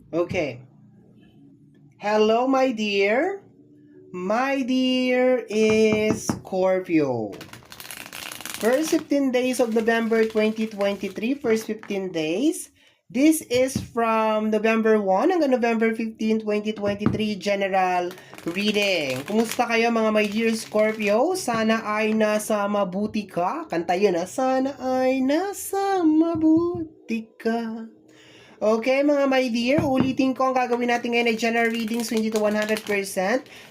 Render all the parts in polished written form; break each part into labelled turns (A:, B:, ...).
A: Okay. Hello, my dear. My dear is Scorpio. First 15 days of November 2023, first 15 days. This is from November 1 hanggang November 15, 2023 general reading. Kumusta kayo mga my dear Scorpio? Sana ay nasa mabuti ka. Kanta yun ha. Sana ay nasa mabuti ka. Okay, mga my dear, ulitin ko ang gagawin natin ngayon ay general readings, so hindi to 100%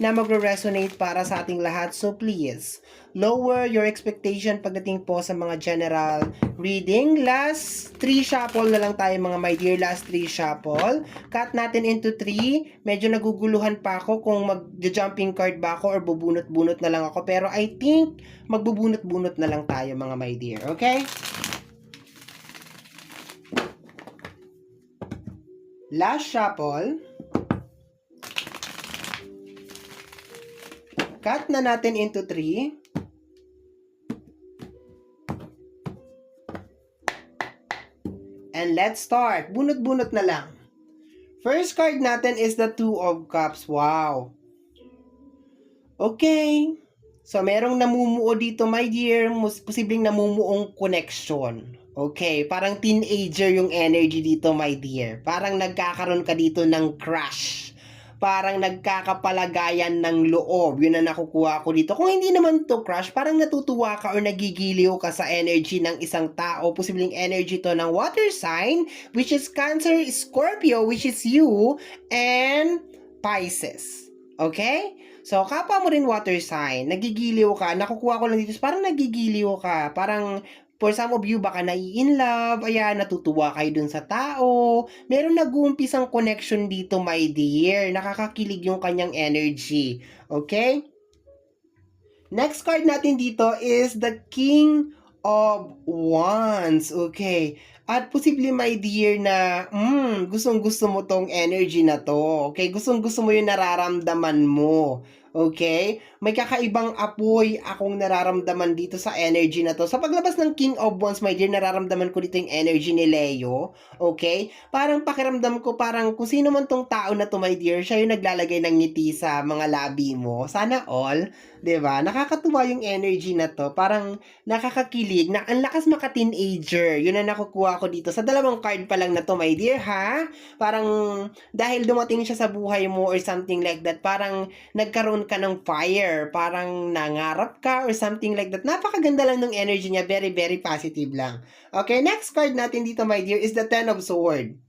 A: na magre-resonate para sa ating lahat. So please, lower your expectation pagdating po sa mga general reading. Last 3 shuffle na lang tayo mga my dear, last 3 shuffle. Cut natin into 3. Medyo naguguluhan pa ako kung mag-jumping card ba ako or bubunot-bunot na lang ako. Pero I think magbubunot-bunot na lang tayo mga my dear, okay? Last shuffle. Cut na natin into 3. And let's start. Bunot-bunot na lang. First card natin is the Two of Cups. Wow. Okay. So, merong namumuo dito, my dear. Posibleng namumuong connection. Okay, parang teenager yung energy dito, my dear. Parang nagkakaroon ka dito ng crush. Parang nagkakapalagayan ng loob. Yun na nakukuha ko dito. Kung hindi naman to crush, parang natutuwa ka or nagigiliw ka sa energy ng isang tao. Posibleng energy to ng water sign, which is Cancer, Scorpio, which is you, and Pisces. Okay? So, kapwa mo rin water sign, nagigiliw ka, nakukuha ko lang dito, parang nagigiliw ka, parang for some of you, baka nai-in love, ayan, natutuwa kayo dun sa tao. Meron nag-uumpisang connection dito, my dear. Nakakakilig yung kanyang energy. Okay? Next card natin dito is the King of Wands. Okay. At posible, my dear, na gustong-gusto mo tong energy na to. Okay? Gustong-gusto mo yung nararamdaman mo. Okay? May kakaibang apoy akong nararamdaman dito sa energy na to. Sa paglabas ng King of Wands, my dear, nararamdaman ko dito yung energy ni Leo. Okay? Parang pakiramdam ko, parang kung sino man tong tao na to, my dear, siya yung naglalagay ng ngiti sa mga labi mo. Sana all. 'Di ba? Nakakatuwa yung energy na to. Parang nakakakilig, na ang lakas maka-teenager. Yun ang nakukuha ko dito. Sa dalawang card pa lang na to, my dear, ha? Parang dahil dumating siya sa buhay mo or something like that, parang nagkaroon ka ng fire. Parang nangarap ka or something like that. Napakaganda lang ng energy niya. Very, very positive lang. Okay, next card natin dito, my dear, is the Ten of Swords.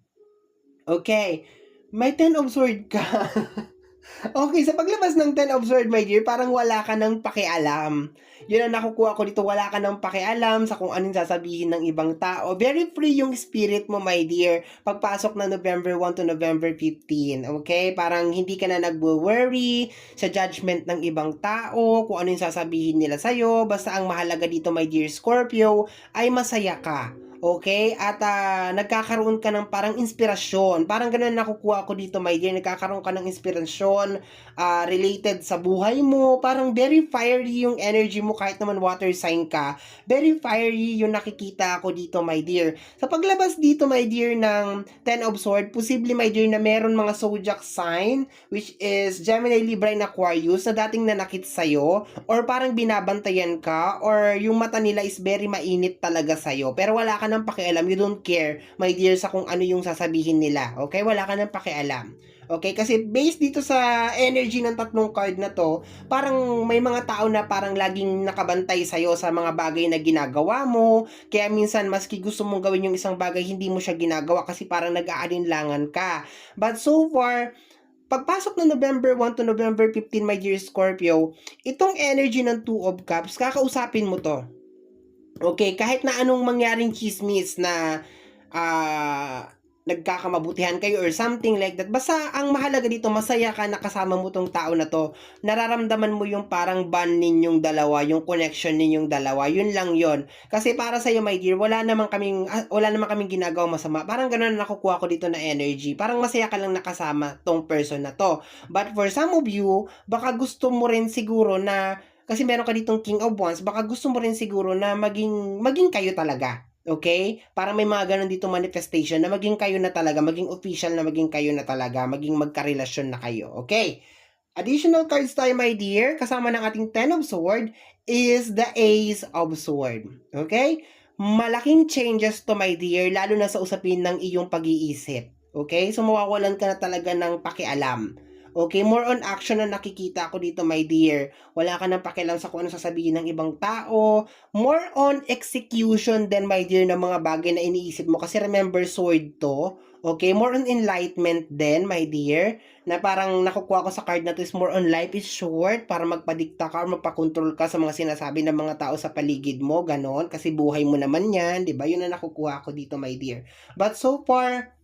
A: Okay. May Ten of Swords ka. Okay, sa paglabas ng Ten of Swords, my dear, parang wala ka ng pakialam. Yun ang nakukuha ko dito, wala ka ng pakialam sa kung anong sasabihin ng ibang tao. Very free yung spirit mo, my dear, pagpasok na November 1 to November 15. Okay? Parang hindi ka na nagwo-worry sa judgment ng ibang tao, kung ano yung sasabihin nila sa'yo. Basta ang mahalaga dito, my dear Scorpio, ay masaya ka. Okay? At nagkakaroon ka ng parang inspirasyon. Parang ganun nakukuha ko dito, my dear. Nagkakaroon ka ng inspirasyon related sa buhay mo. Parang very fiery yung energy mo kahit naman water sign ka. Very fiery yung nakikita ko dito, my dear. Sa paglabas dito, my dear, ng Ten of Swords, posible, my dear, na meron mga zodiac sign, which is Gemini, Libra, and Aquarius, na dating nanakit sa'yo, or parang binabantayan ka, or yung mata nila is very mainit talaga sa'yo. Pero wala ka ng pakialam, you don't care, my dear, sa kung ano yung sasabihin nila. Okay? Wala ka ng pakialam. Okay? Kasi based dito sa energy ng tatlong card na to, parang may mga tao na parang laging nakabantay sa'yo sa mga bagay na ginagawa mo. Kaya minsan, maski gusto mong gawin yung isang bagay, hindi mo siya ginagawa kasi parang nag-aalinlangan ka. But so far, pagpasok ng November 1 to November 15, my dear Scorpio, itong energy ng Two of Cups, kakausapin mo to. Okay, kahit na anong mangyaring chismis na nagkakamabutihan kayo or something like that. Basta ang mahalaga dito, masaya ka na kasama mo tong tao na to. Nararamdaman mo yung parang bond ninyong dalawa, yung connection ninyong dalawa. Yun lang yun. Kasi para sa iyo, my dear, wala naman kaming ginagawa masama. Parang ganoon na nakukuha ko dito na energy. Parang masaya ka lang nakasama tong person na to. But for some of you, baka gusto mo rin siguro na kasi meron ka ditong King of Wands, baka gusto mo rin siguro na maging kayo talaga. Okay? Parang may mga ganun dito manifestation na maging kayo na talaga, maging official na maging kayo na talaga, maging magkarelasyon na kayo. Okay? Additional cards tayo, my dear, kasama ng ating Ten of Sword is the Ace of Sword. Okay? Malaking changes to, my dear, lalo na sa usapin ng iyong pag-iisip. Okay? So, mawawalan ka na talaga ng pakialam. Okay? More on action na nakikita ko dito, my dear. Wala ka nang pakialam sa kung ano sasabihin ng ibang tao. More on execution then, my dear, ng mga bagay na iniisip mo. Kasi remember, sword to. Okay? More on enlightenment then, my dear, na parang nakukuha ko sa card na to is more on life is short para magpadikta ka or magpakontrol ka sa mga sinasabi ng mga tao sa paligid mo, ganon, kasi buhay mo naman yan, di ba? Yun na nakukuha ko dito, my dear. But so far,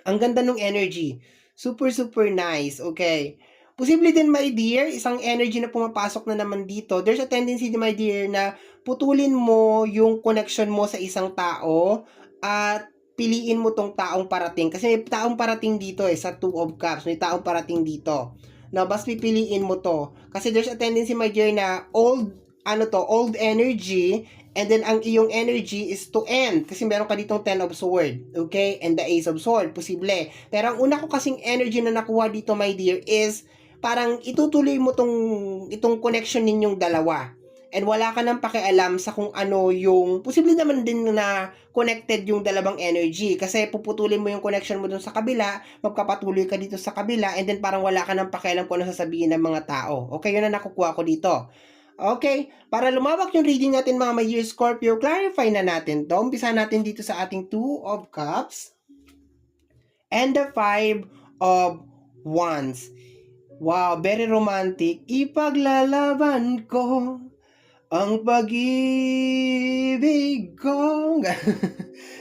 A: ang ganda ng energy. Super, super nice. Okay. Posible din, my dear, isang energy na pumapasok na naman dito. There's a tendency, my dear, na putulin mo yung connection mo sa isang tao at piliin mo tong taong parating. Kasi may taong parating dito sa Two of Cups. May taong parating dito. No, bas pipiliin mo to. Kasi there's a tendency, my dear, na old energy. And then, ang iyong energy is to end. Kasi meron ka ditong Ten of Sword. Okay? And the Ace of Sword. Posible. Pero ang una ko kasing energy na nakuha dito, my dear, is parang itutuloy mo itong connection ninyong dalawa. And wala ka nang pakialam sa kung ano yung, posible naman din na connected yung dalawang energy. Kasi puputulin mo yung connection mo dun sa kabila, magpapatuloy ka dito sa kabila, and then parang wala ka nang pakialam kung ano sasabihin ng mga tao. Okay, yun na nakukuha ko dito. Okay, para lumawak yung reading natin, mga my dear Scorpio, clarify na natin to. Umpisa natin dito sa ating Two of Cups and the Five of Wands. Wow, very romantic. Ipaglalaban ko ang pag-ibig ko.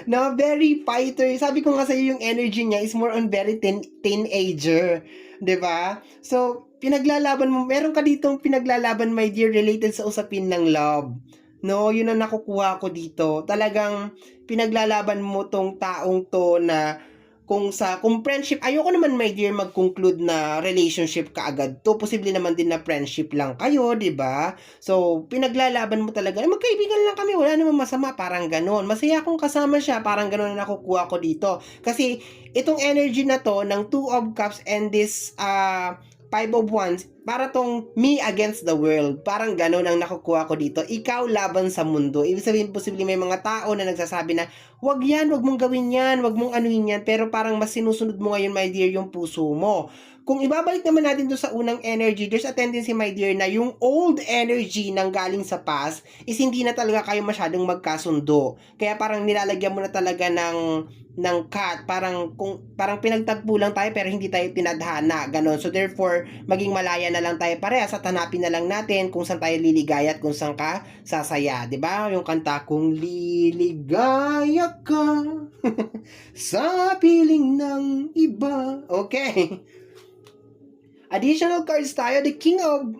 A: No, very fighter. Sabi ko nga sa'yo, yung energy niya is more on very teenager. 'Di ba? So, pinaglalaban mo, meron ka ditong pinaglalaban, my dear, related sa usapin ng love. No, yun ang nakukuha ko dito. Talagang pinaglalaban mo tong taong to na kung friendship, ayoko naman, my dear, mag-conclude na relationship kaagad to. Posible naman din na friendship lang kayo, 'di ba? So, pinaglalaban mo talaga, magkaibigan lang kami, wala namang masama, parang ganoon. Masaya akong kasama siya, parang ganoon na nakukuha ko dito. Kasi itong energy na to ng Two of Cups and this Five of Wands, para tong me against the world. Parang gano'n ang nakukuha ko dito. Ikaw laban sa mundo. Ibig sabihin, posible may mga tao na nagsasabi na, wag yan, wag mong gawin yan, wag mong anuhin yan. Pero parang mas sinusunod mo ngayon, my dear, yung puso mo. Kung ibabalik naman natin doon sa unang energy, there's a tendency, my dear, na yung old energy nang galing sa past is hindi na talaga kayo masyadong magkasundo. Kaya parang nilalagyan mo na talaga ng cut, parang pinagtagpo lang tayo pero hindi tayo tinadhana, ganon. So therefore, maging malaya na lang tayo parehas at hanapin na lang natin kung saan tayo liligaya at kung saan ka sasaya, 'di ba? Yung kanta, kung liligaya ka sa piling ng iba. Okay. Additional cards tayo, the King of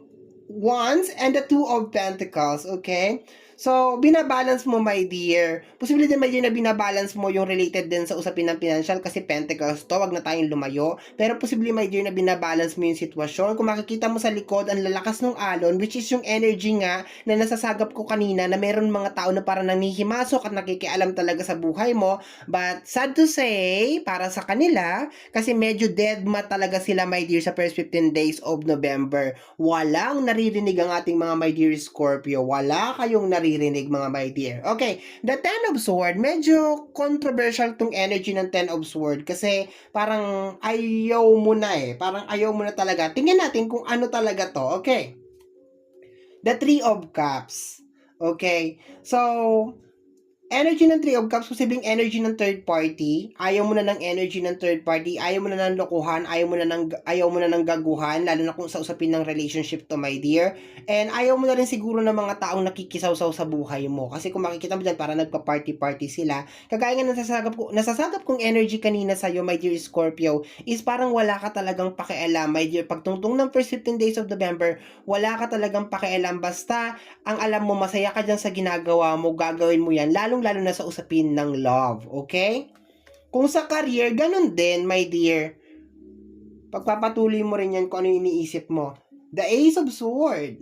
A: Wands and the Two of Pentacles, okay? So, binabalance mo, my dear. Posible din, my dear, na binabalance mo yung related din sa usapin ng financial kasi Pentacles to, wag na tayong lumayo. Pero posible, my dear, na binabalance mo yung sitwasyon. Kung makikita mo sa likod, ang lalakas ng alon, which is yung energy nga na nasasagap ko kanina na meron mga tao na parang nangihimasok at nakikialam talaga sa buhay mo. But, sad to say, para sa kanila, kasi medyo dead mat talaga sila, my dear, sa first 15 days of November. Walang naririnig ang ating mga my dear Scorpio. Wala kayong naririnig, mga my dear. Okay, the Ten of Sword, medyo controversial tong energy ng Ten of Sword kasi parang ayaw mo na Parang ayaw mo na talaga. Tingnan natin kung ano talaga to. Okay. The Three of Cups. Okay. So, energy ng Three of Cups, posibleng energy ng third party. Ayaw mo na ng energy ng third party. Ayaw mo na ng lokohan. Ayaw mo na ng gaguhan. Lalo na kung sa usapin ng relationship to, my dear. And ayaw mo na rin siguro ng mga taong nakikisaw-saw sa buhay mo. Kasi kung makikita mo dyan, para nagpa-party-party sila. Kagaya nga nasasagap kong energy kanina sa'yo, my dear Scorpio, is parang wala ka talagang pakialam, my dear. Pagtungtong ng first 15 days of November, wala ka talagang pakialam. Basta, ang alam mo, masaya ka dyan sa ginagawa mo, gagawin mo yan. Lalo na sa usapin ng love, okay? Kung sa career, ganun din, my dear. Pagpapatuloy mo rin yan kung ano yung iniisip mo. The Ace of Sword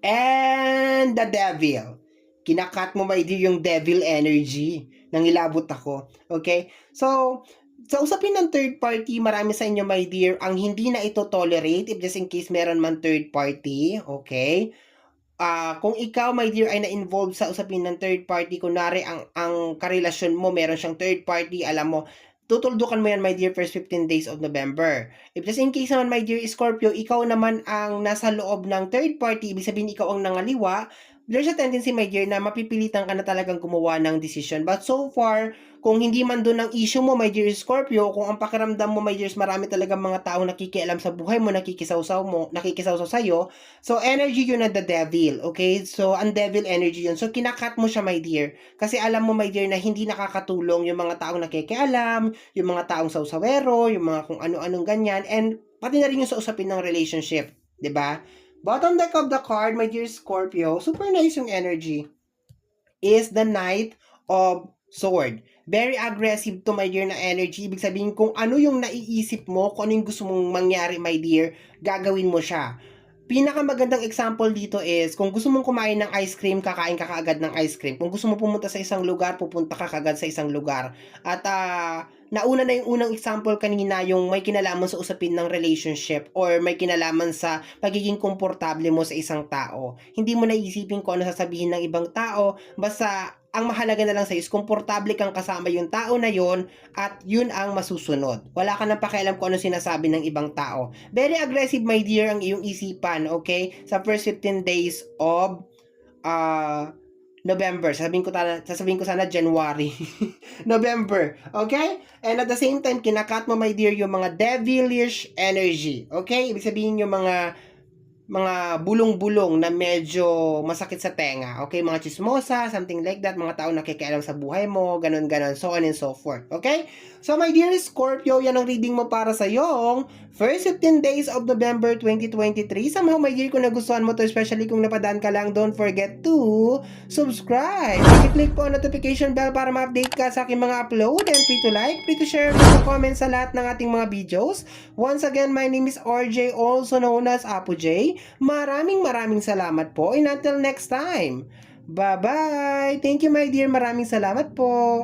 A: and the Devil. Kinakat mo, my dear, yung devil energy. Nangilabot ako. Okay? So, sa usapin ng third party, marami sa inyo, my dear, ang hindi na ito tolerate if just in case meron man third party. Okay? Kung ikaw, my dear, ay na-involved sa usapin ng third party, kunwari ang karelasyon mo, meron siyang third party, alam mo, tutuldukan mo yan, my dear, first 15 days of November. If just in case naman, my dear Scorpio, ikaw naman ang nasa loob ng third party, ibig sabihin ikaw ang nangaliwa, there's a tendency, my dear, na mapipilitan ka na talagang gumawa ng decision. But so far, kung hindi man doon ang issue mo, my dear Scorpio, kung ang pakiramdam mo, my dear, marami talagang mga taong nakikialam sa buhay mo, nakikisawsaw sa'yo, so energy yun na the devil, okay? So, ang devil energy yun. So, kinakat mo siya, my dear. Kasi alam mo, my dear, na hindi nakakatulong yung mga taong nakikialam, yung mga taong sawsawero, yung mga kung ano-anong ganyan, and pati na rin yung sa usapin ng relationship, 'di ba? Bottom deck of the card, my dear Scorpio, super nice yung energy, is the Knight of Sword. Very aggressive to, my dear, na energy. Ibig sabihin, kung ano yung naiisip mo, kung ano yung gusto mong mangyari, my dear, gagawin mo siya. Pinakamagandang example dito is, kung gusto mong kumain ng ice cream, kakain ka kaagad ng ice cream. Kung gusto mo pumunta sa isang lugar, pupunta ka kaagad sa isang lugar. At nauna na yung unang example kanina, yung may kinalaman sa usapin ng relationship or may kinalaman sa pagiging komportable mo sa isang tao. Hindi mo naisipin kung ano sasabihin ng ibang tao, basta ang mahalaga na lang sa'yo is komportable kang kasama yung tao na yon at yun ang masusunod. Wala ka nang pakialam kung ano sinasabi ng ibang tao. Very aggressive, my dear, ang iyong isipan, okay? Sa first 15 days of November. Sasabihin ko sana January. November. Okay? And at the same time, kinakat mo, my dear, yung mga devilish energy. Okay? Ibig sabihin yung mga bulong-bulong na medyo masakit sa tenga. Okay? Mga chismosa, something like that. Mga tao nakikialam sa buhay mo, ganun-ganon, so on and so forth. Okay? So, my dear Scorpio, yan ang reading mo para sa yung first 15 days of November 2023. Somehow, my dear, kung nagustuhan mo to, especially kung napadaan ka lang, don't forget to subscribe. I-click po ang notification bell para ma-update ka sa aking mga upload, and free to like, free to share, free to comment sa lahat ng ating mga videos. Once again, my name is RJ, also known as Apo J. Maraming salamat po, and until next time. Bye-bye! Thank you, my dear. Maraming salamat po.